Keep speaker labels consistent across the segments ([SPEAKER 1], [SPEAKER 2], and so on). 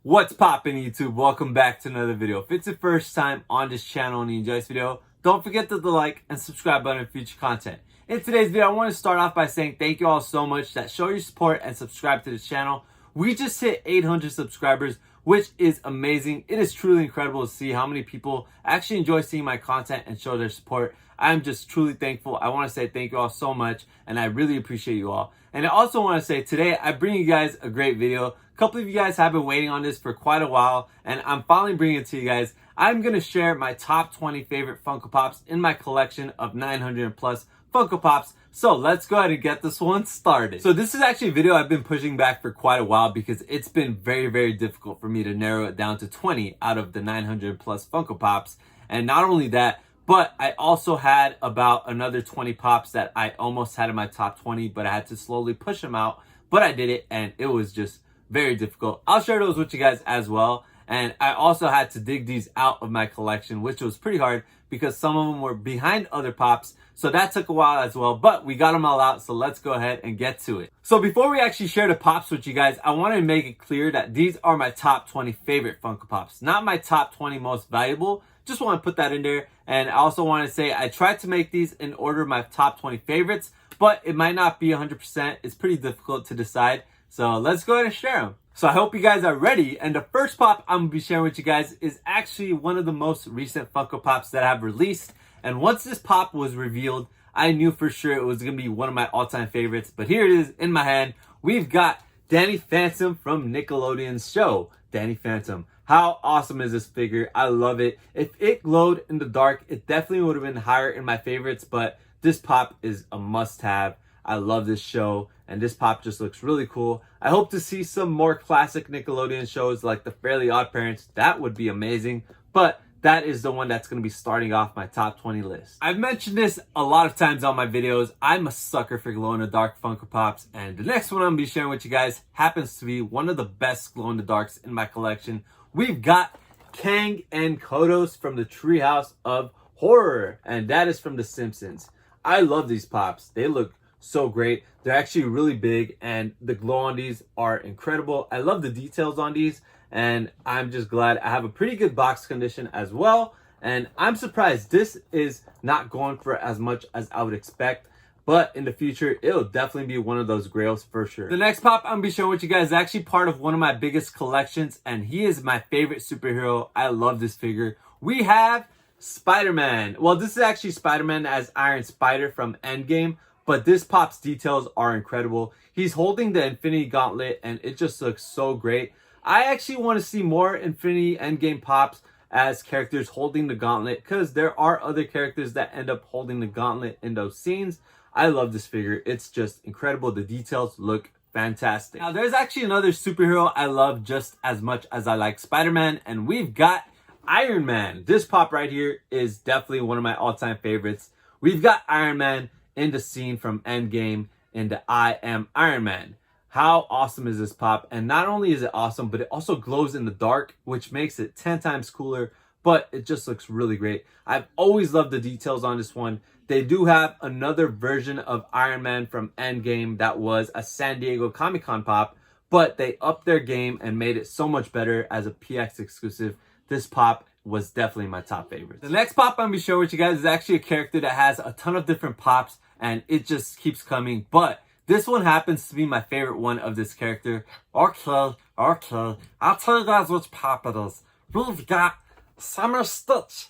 [SPEAKER 1] What's poppin' YouTube? Welcome back to another video. If it's your first time on this channel and you enjoy this video, don't forget to hit the like and subscribe button for future content. In today's video, I want to start off by saying thank you all so much that show your support and subscribe to this channel. We just hit 800 subscribers, which is amazing. It is truly incredible to see how many people actually enjoy seeing my content and show their support. I'm just truly thankful. I want to say thank you all so much, and I really appreciate you all. And I also want to say today I bring you guys a great video. A couple of you guys have been waiting on this for quite a while, and I'm finally bringing it to you guys. I'm going to share my top 20 favorite Funko Pops in my collection of 900 plus Funko Pops. So let's go ahead and get this one started. So this is actually a video I've been pushing back for quite a while because it's been very difficult for me to narrow it down to 20 out of the 900 plus Funko Pops. And not only that, but I also had about another 20 pops that I almost had in my top 20, but I had to slowly push them out. But I did it, and it was just very difficult. I'll share those with you guys as well. And I also had to dig these out of my collection, which was pretty hard because some of them were behind other pops. So that took a while as well, but we got them all out. So let's go ahead and get to it. So before we actually share the pops with you guys, I want to make it clear that these are my top 20 favorite Funko Pops, not my top 20 most valuable. Just want to put that in there. And I also want to say I tried to make these in order of my top 20 favorites, but it might not be 100%. It's pretty difficult to decide. So let's go ahead and share them. So I hope you guys are ready. And the first pop I'm going to be sharing with you guys is actually one of the most recent Funko Pops that I've released. And once this pop was revealed, I knew for sure it was going to be one of my all-time favorites. But here it is in my hand. We've got Danny Phantom from Nickelodeon's show, Danny Phantom. How awesome is this figure? I love it. If it glowed in the dark, it definitely would have been higher in my favorites, but this pop is a must-have. I love this show, and this pop just looks really cool. I hope to see some more classic Nickelodeon shows like The Fairly Odd Parents. That would be amazing, but that is the one that's going to be starting off my top 20 list. I've mentioned this a lot of times on my videos. I'm a sucker for glow-in-the-dark Funko Pops, and the next one I'm going to be sharing with you guys happens to be one of the best glow-in-the-darks in my collection. We've got Kang and Kodos from the Treehouse of Horror, and that is from The Simpsons. I love these pops. They look so great. They're actually really big, and the glow on these are incredible. I love the details on these, and I'm just glad I have a pretty good box condition as well. And I'm surprised this is not going for as much as I would expect. But in the future, it'll definitely be one of those grails for sure. The next pop I'm going to be showing with you guys is actually part of one of my biggest collections, and he is my favorite superhero. I love this figure. We have Spider-Man. Well, this is actually Spider-Man as Iron Spider from Endgame, but this pop's details are incredible. He's holding the Infinity Gauntlet, and it just looks so great. I actually want to see more Infinity Endgame pops as characters holding the gauntlet, because there are other characters that end up holding the gauntlet in those scenes. I love this figure. It's just incredible. The details look fantastic. Now, there's actually another superhero I love just as much as I like Spider-Man, and we've got Iron Man. This pop right here is definitely one of my all-time favorites. We've got Iron Man in the scene from Endgame in the I Am Iron Man. How awesome is this pop? And not only is it awesome, but it also glows in the dark, which makes it 10 times cooler, but it just looks really great. I've always loved the details on this one. They do have another version of Iron Man from Endgame that was a San Diego Comic-Con pop, but they upped their game and made it so much better as a PX exclusive. This pop was definitely my top favorite. The next pop I'm going to be showing with you guys is actually a character that has a ton of different pops, and it just keeps coming, but this one happens to be my favorite one of this character. Okay, I'll tell you guys which pop it is. We've got Summer Stitch.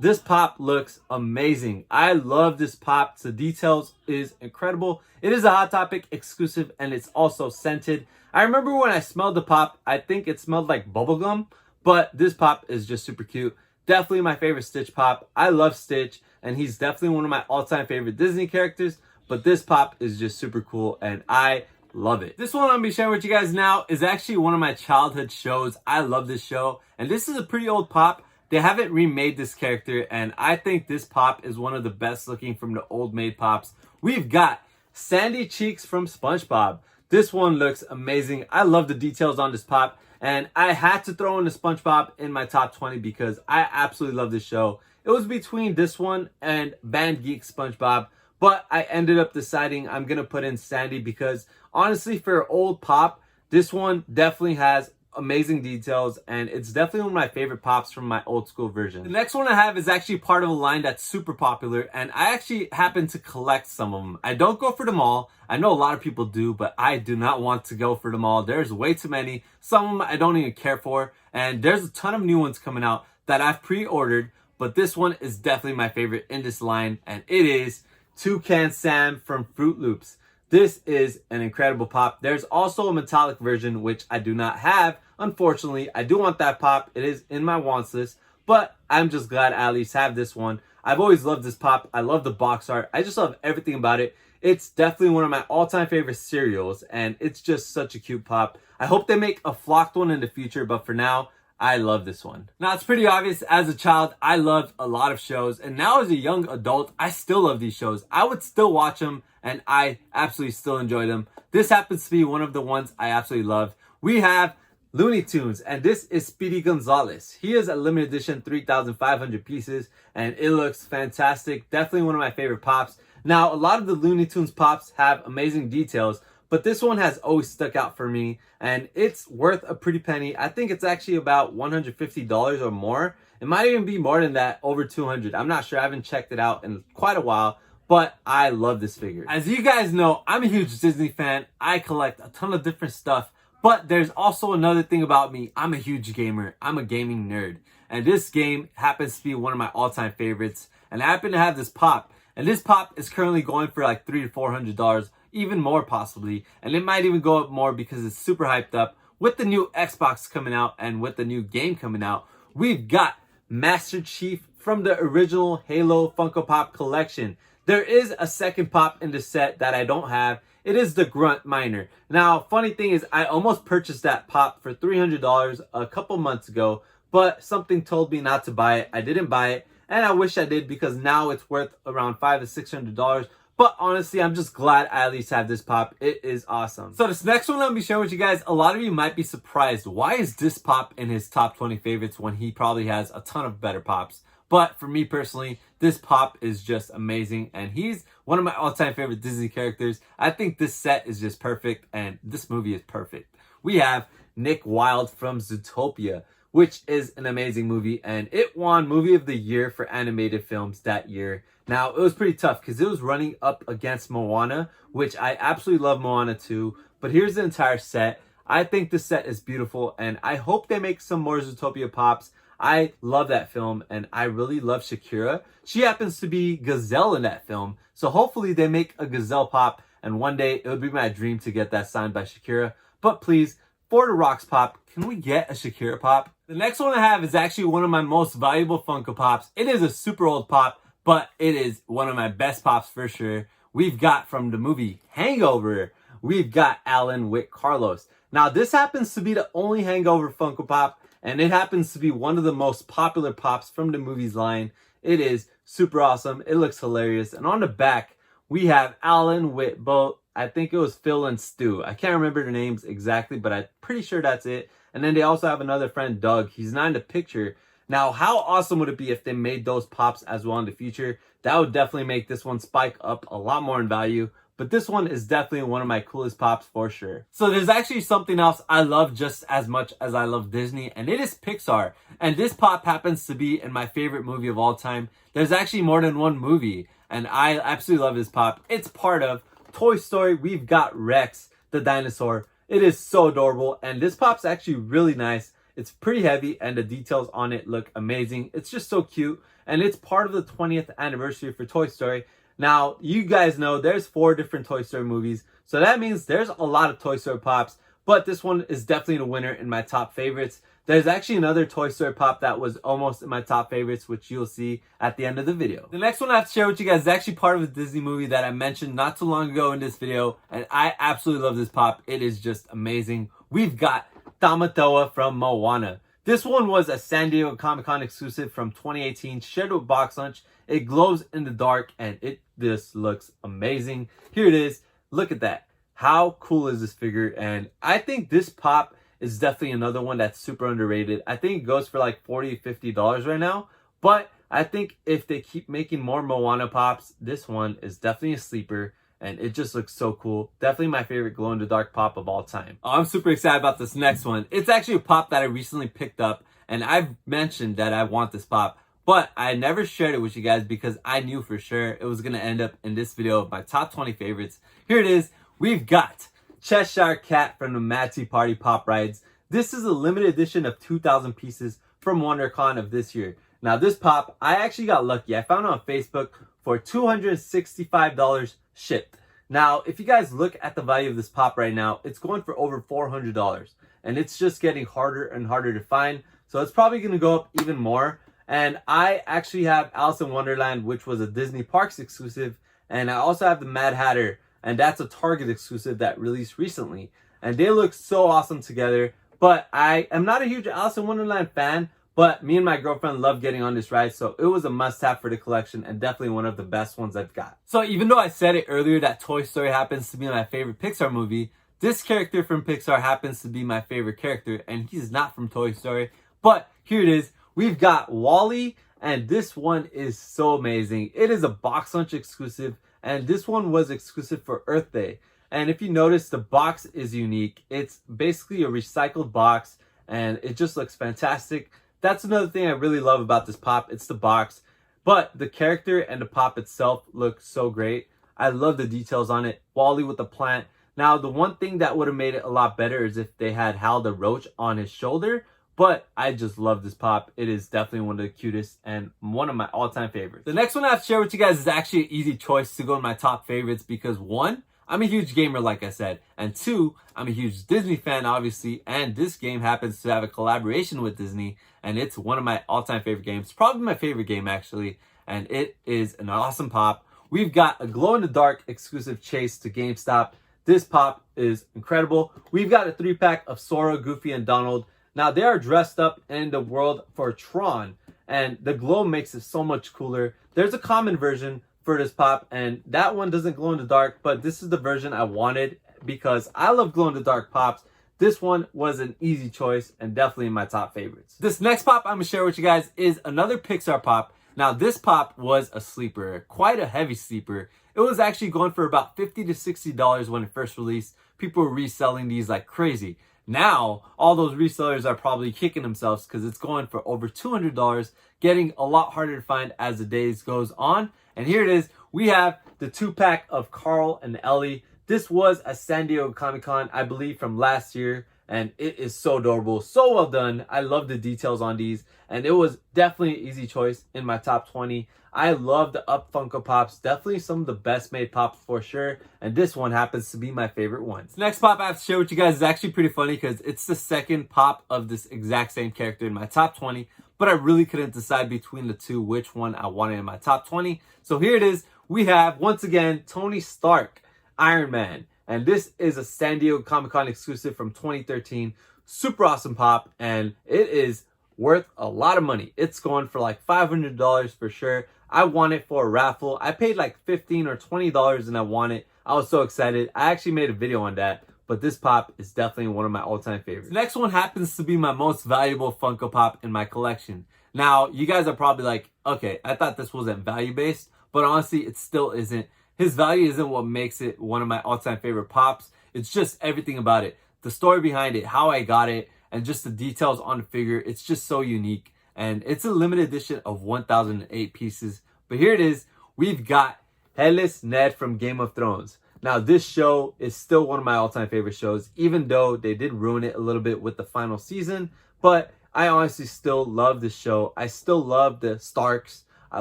[SPEAKER 1] This pop looks amazing. I love this pop. The details is incredible. It is a Hot Topic exclusive, and it's also scented. I remember when I smelled the pop, I think it smelled like bubblegum, but this pop is just super cute. Definitely my favorite Stitch pop. I love Stitch, and he's definitely one of my all-time favorite Disney characters, but this pop is just super cool, and I love it. This one I'm going to be sharing with you guys now is actually one of my childhood shows. I love this show, and this is a pretty old pop. They haven't remade this character, and I think this pop is one of the best looking from the old made pops. We've got Sandy Cheeks from SpongeBob. This one looks amazing. I love the details on this pop, and I had to throw in the SpongeBob in my top 20 because I absolutely love this show. It was between this one and Band Geek SpongeBob, but I ended up deciding I'm going to put in Sandy because honestly, for old pop, this one definitely has amazing details, and it's definitely one of my favorite pops from my old school version. The next one I have is actually part of a line that's super popular, and I actually happen to collect some of them. I don't go for them all. I know a lot of people do, but I do not want to go for them all. There's way too many. Some of them I don't even care for, and there's a ton of new ones coming out that I've pre-ordered, but this one is definitely my favorite in this line, and it is Toucan Sam from Fruit Loops. This is an incredible pop. There's also a metallic version, which I do not have. Unfortunately, I do want that pop. It is in my wants list, but I'm just glad I at least have this one. I've always loved this pop. I love the box art. I just love everything about it. It's definitely one of my all-time favorite cereals, and it's just such a cute pop. I hope they make a flocked one in the future, but for now, I love this one. Now, it's pretty obvious, as a child, I loved a lot of shows, and now as a young adult, I still love these shows. I would still watch them, and I absolutely still enjoy them. This happens to be one of the ones I absolutely love. We have Looney Tunes, and this is Speedy Gonzales. He is a limited edition, 3,500 pieces, and it looks fantastic. Definitely one of my favorite pops. Now, a lot of the Looney Tunes pops have amazing details, but this one has always stuck out for me, and it's worth a pretty penny. I think it's actually about $150 or more. It might even be more than that, over 200. I'm not sure. I haven't checked it out in quite a while, but I love this figure. As you guys know, I'm a huge Disney fan. I collect a ton of different stuff, but there's also another thing about me. I'm a huge gamer. I'm a gaming nerd, and this game happens to be one of my all-time favorites, and I happen to have this pop, and this pop is currently going for like $300 to $400, even more possibly, and it might even go up more because it's super hyped up. With the new Xbox coming out and with the new game coming out, we've got Master Chief from the original Halo Funko Pop collection. There is a second pop in the set that I don't have. It is the Grunt Miner. Now, funny thing is, I almost purchased that pop for $300 a couple months ago, but something told me not to buy it. I didn't buy it, and I wish I did, because now it's worth around $500 to $600. But honestly, I'm just glad I at least have this pop. It is awesome. So this next one I'm going to be sharing with you guys, a lot of you might be surprised. Why is this pop in his top 20 favorites when he probably has a ton of better pops? But for me personally, this pop is just amazing, and he's one of my all-time favorite Disney characters. I think this set is just perfect, and this movie is perfect. We have Nick Wilde from Zootopia, which is an amazing movie, and it won Movie of the Year for animated films that year. Now, it was pretty tough because it was running up against Moana, which I absolutely love Moana too, but here's the entire set. I think the set is beautiful, and I hope they make some more Zootopia pops. I love that film, and I really love Shakira. She happens to be Gazelle in that film, so hopefully they make a Gazelle pop, and one day it would be my dream to get that signed by Shakira. But please, for the Rocks pop, can we get a Shakira pop? The next one I have is actually one of my most valuable Funko Pops. It is a super old pop, but it is one of my best pops for sure. We've got from the movie Hangover, we've got Alan with Carlos. Now, this happens to be the only Hangover Funko Pop, and it happens to be one of the most popular pops from the movie's line. It is super awesome. It looks hilarious. And on the back, we have Alan with both, I think it was Phil and Stu. I can't remember their names exactly, but I'm pretty sure that's it. And then they also have another friend, Doug. He's not in the picture. Now, how awesome would it be if they made those pops as well in the future? That would definitely make this one spike up a lot more in value. But this one is definitely one of my coolest pops for sure. So there's actually something else I love just as much as I love Disney, and it is Pixar. And this pop happens to be in my favorite movie of all time. There's actually more than one movie, and I absolutely love this pop. It's part of Toy Story. We've got Rex, the dinosaur. It is so adorable, and this pop's actually really nice. It's pretty heavy, and the details on it look amazing. It's just so cute, and it's part of the 20th anniversary for Toy Story. Now, you guys know there's 4 different Toy Story movies, so that means there's a lot of Toy Story pops, but this one is definitely the winner in my top favorites. There's actually another Toy Story pop that was almost in my top favorites, which you'll see at the end of the video. The next one I have to share with you guys is actually part of a Disney movie that I mentioned not too long ago in this video, and I absolutely love this pop. It is just amazing. We've got Tamatoa from Moana. This one was a San Diego Comic-Con exclusive from 2018, shared with Box Lunch. It glows in the dark, and it just looks amazing. Here it is. Look at that. How cool is this figure? And I think this pop is definitely another one that's super underrated. I think it goes for like $40 to $50 right now. But I think if they keep making more Moana pops, this one is definitely a sleeper. and it just looks so cool. Definitely my favorite glow-in-the-dark pop of all time. I'm super excited about this next one. It's actually a pop that I recently picked up, and I've mentioned that I want this pop, but I never shared it with you guys because I knew for sure it was going to end up in this video of my top 20 favorites. Here it is. We've got Cheshire Cat from the Mad Tea Party Pop Rides. This is a limited edition of 2,000 pieces from WonderCon of this year. Now this pop, I actually got lucky. I found it on Facebook for $265 shipped. Now, if you guys look at the value of this pop right now, it's going for over $400, and it's just getting harder and harder to find. So it's probably going to go up even more. And I actually have Alice in Wonderland, which was a Disney Parks exclusive, and I also have the Mad Hatter, and that's a Target exclusive that released recently. And they look so awesome together. But I am not a huge Alice in Wonderland fan, but me and my girlfriend love getting on this ride, so it was a must-have for the collection and definitely one of the best ones I've got. So even though I said it earlier that Toy Story happens to be my favorite Pixar movie, this character from Pixar happens to be my favorite character, and he's not from Toy Story. But here it is. We've got WALL-E, and this one is so amazing. It is a box lunch exclusive, and this one was exclusive for Earth Day. And if you notice, the box is unique. It's basically a recycled box, and it just looks fantastic. That's another thing I really love about this pop. It's the box, but the character and the pop itself look so great. I love the details on it. WALL-E with the plant. Now, the one thing that would have made it a lot better is if they had Hal the Roach on his shoulder, but I just love this pop. It is definitely one of the cutest and one of my all-time favorites. The next one I have to share with you guys is actually an easy choice to go in my top favorites because one, I'm a huge gamer, like I said, and two, I'm a huge Disney fan, obviously, and this game happens to have a collaboration with Disney, and it's one of my all-time favorite games, probably my favorite game, actually, and it is an awesome pop. We've got a glow-in-the-dark exclusive chase to GameStop. This pop is incredible. We've got a 3-pack of Sora, Goofy, and Donald. Now, they are dressed up in the world for Tron, and the glow makes it so much cooler. There's a common version for this pop, and that one doesn't glow in the dark, but this is the version I wanted because I love glow in the dark pops. This one was an easy choice and definitely in my top favorites. This next pop I'm gonna share with you guys is another Pixar pop. Now this pop was a sleeper, quite a heavy sleeper. It was actually going for about $50 to $60 when it first released. People were reselling these like crazy. Now, all those resellers are probably kicking themselves because it's going for over $200, getting a lot harder to find as the days goes on. And here it is. We have the 2-pack of Carl and Ellie. This was a San Diego Comic-Con, I believe, from last year. And it is so adorable. So well done. I love the details on these. And it was definitely an easy choice in my top 20. I love the Up Funko Pops. Definitely some of the best made pops for sure. And this one happens to be my favorite one. This next pop I have to share with you guys is actually pretty funny because it's the second pop of this exact same character in my top 20. But I really couldn't decide between the two which one I wanted in my top 20. So here it is. We have, once again, Tony Stark, Iron Man. And this is a San Diego Comic-Con exclusive from 2013. Super awesome pop. And it is worth a lot of money. It's going for like $500 for sure. I won it for a raffle. I paid like $15 or $20 and I won it. I was so excited. I actually made a video on that. But this pop is definitely one of my all-time favorites. The next one happens to be my most valuable Funko Pop in my collection. Now, you guys are probably like, okay, I thought this wasn't value-based. But honestly, it still isn't. His value isn't what makes it one of my all-time favorite pops. It's just everything about it. The story behind it, how I got it, and just the details on the figure. It's just so unique. And it's a limited edition of 1,008 pieces. But here it is. We've got Headless Ned from Game of Thrones. Now, this show is still one of my all-time favorite shows, even though they did ruin it a little bit with the final season. But I honestly still love this show. I still love the Starks. I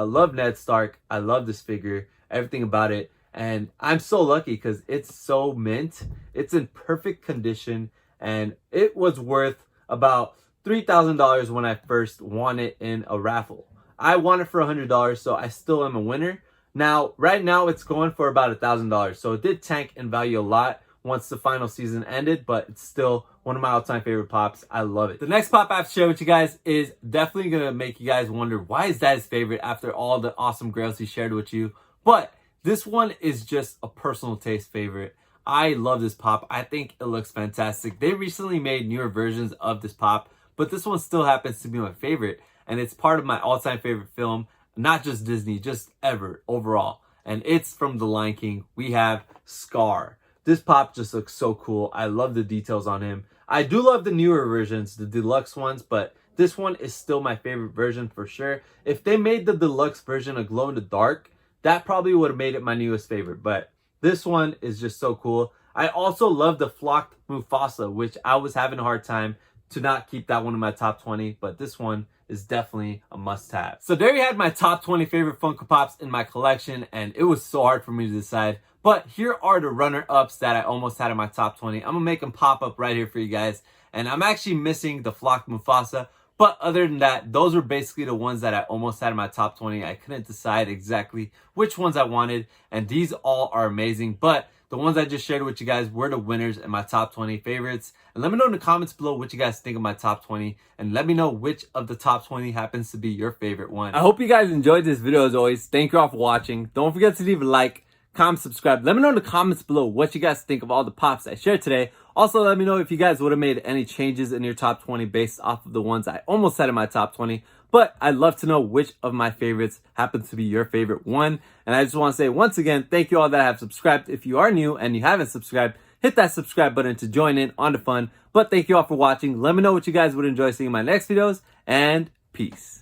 [SPEAKER 1] love Ned Stark. I love this figure, everything about it. And I'm so lucky because it's so mint. It's in perfect condition. And it was worth about $3,000 when I first won it in a raffle. I won it for $100, so I still am a winner. Now, right now, it's going for about $1,000. So it did tank in value a lot once the final season ended, but it's still one of my all-time favorite pops. I love it. The next pop I have to share with you guys is definitely going to make you guys wonder, why is that his favorite after all the awesome grails he shared with you? But this one is just a personal taste favorite. I love this pop. I think it looks fantastic. They recently made newer versions of this pop, but this one still happens to be my favorite. And it's part of my all-time favorite film. Not just Disney, just ever, overall. and it's from The Lion King. We have Scar. This pop just looks so cool. I love the details on him. I do love the newer versions, the deluxe ones, but this one is still my favorite version for sure. If they made the deluxe version a glow in the dark, that probably would have made it my newest favorite, but this one is just so cool. I also love the flocked Mufasa, which I was having a hard time to not keep that one in my top 20, but this one is definitely a must-have. So there you had my top 20 favorite Funko Pops in my collection, and it was so hard for me to decide. But here are the runner-ups that I almost had in my top 20. I'm gonna make them pop up right here for you guys. And I'm actually missing the flocked Mufasa. But other than that, those were basically the ones that I almost had in my top 20. I couldn't decide exactly which ones I wanted. And these all are amazing. But the ones I just shared with you guys were the winners in my top 20 favorites. And let me know in the comments below what you guys think of my top 20. And let me know which of the top 20 happens to be your favorite one. I hope you guys enjoyed this video as always. Thank you all for watching. Don't forget to leave a like, comment, subscribe. Let me know in the comments below what you guys think of all the pops I shared today. Also, let me know if you guys would have made any changes in your top 20 based off of the ones I almost had in my top 20. But I'd love to know which of my favorites happens to be your favorite one. And I just want to say once again, thank you all that have subscribed. If you are new and you haven't subscribed, hit that subscribe button to join in on the fun. But thank you all for watching. Let me know what you guys would enjoy seeing in my next videos, and peace.